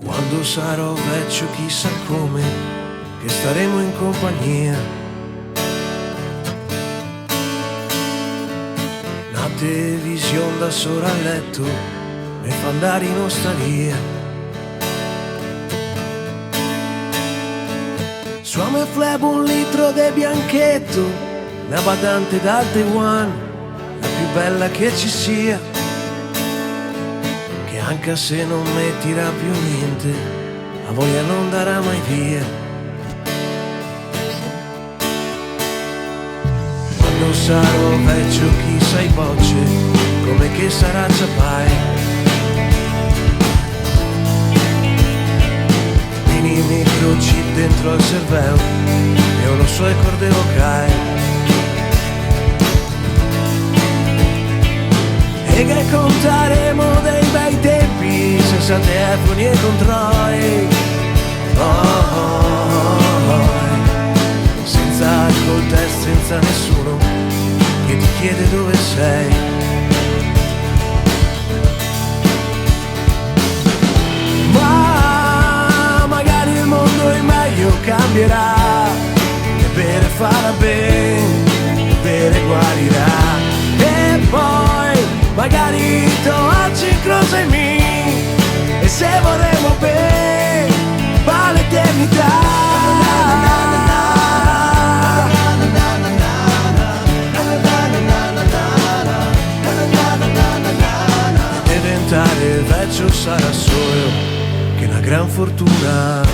Quando sarò vecchio chissà come, che staremo in compagnia. Una televisione da sola a letto mi fa andare in osteria. Suome flebo un litro di bianchetto, una badante dal Taiwan, la più bella che ci sia, che anche se non mi tira più niente, la voglia non darà mai via. Quando sarò vecchio chissà i bocce, come che sarà ciapai. Mini microchip dentro al cervello, e uno suo corde vocali. E che conteremo dei bei tempi, senza telefoni e controlli. Senza alcol, test, senza nessuno che ti chiede dove sei. Ma magari il mondo in meglio cambierà, e bere farà bene, e bere guarirà. E poi magari tu oggi incrociami, e se vorremmo bene va l'eternità. Diventare vecchio sarà solo che una gran fortuna.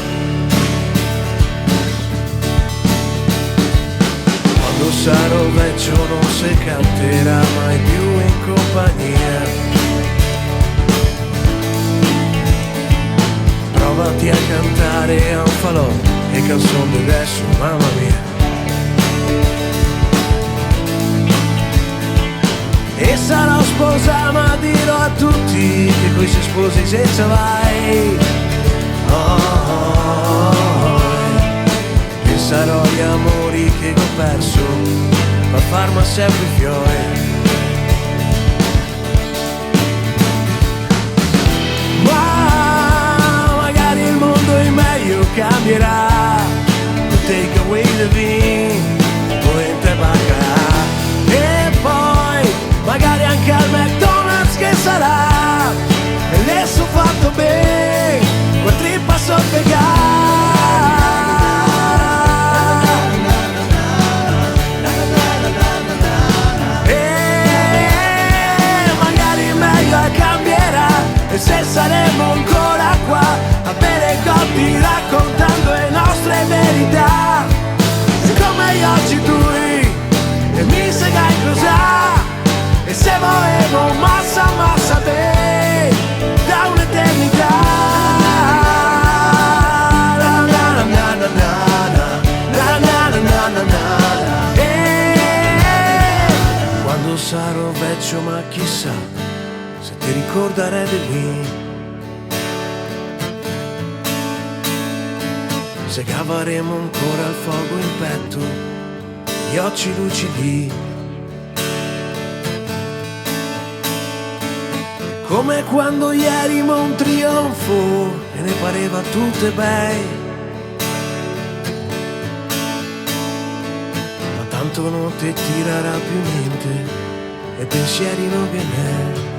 Quando sarò vecchio non si canterà mai più in compagnia. Provati a cantare a un falò e canzoni adesso, mamma mia. E sarò sposa ma dirò a tutti che qui si sposi se ce vai. E sarò gli amori che ho perso, ma farma sempre fiori. Ma magari il mondo in meglio cambierà, take away the bean, poi te bacca. E poi magari anche al McDonald's che sarà, e le so fatto bene, quel trippa soffegare. E magari meglio cambierà, e se saremo ancora qua a bere cotti raccontando le nostre verità. Come oggi tu e mi segai cos'ha, e se volevo massa massa te da un'eternità. E quando sarò vecchio ma chissà se ti ricorderai di me, se cavaremo ancora il fuoco in petto, gli occhi lucidi, come quando ieri un trionfo e ne pareva tutte bei. Ma tanto non ti tirerà più niente, e pensieri non che ne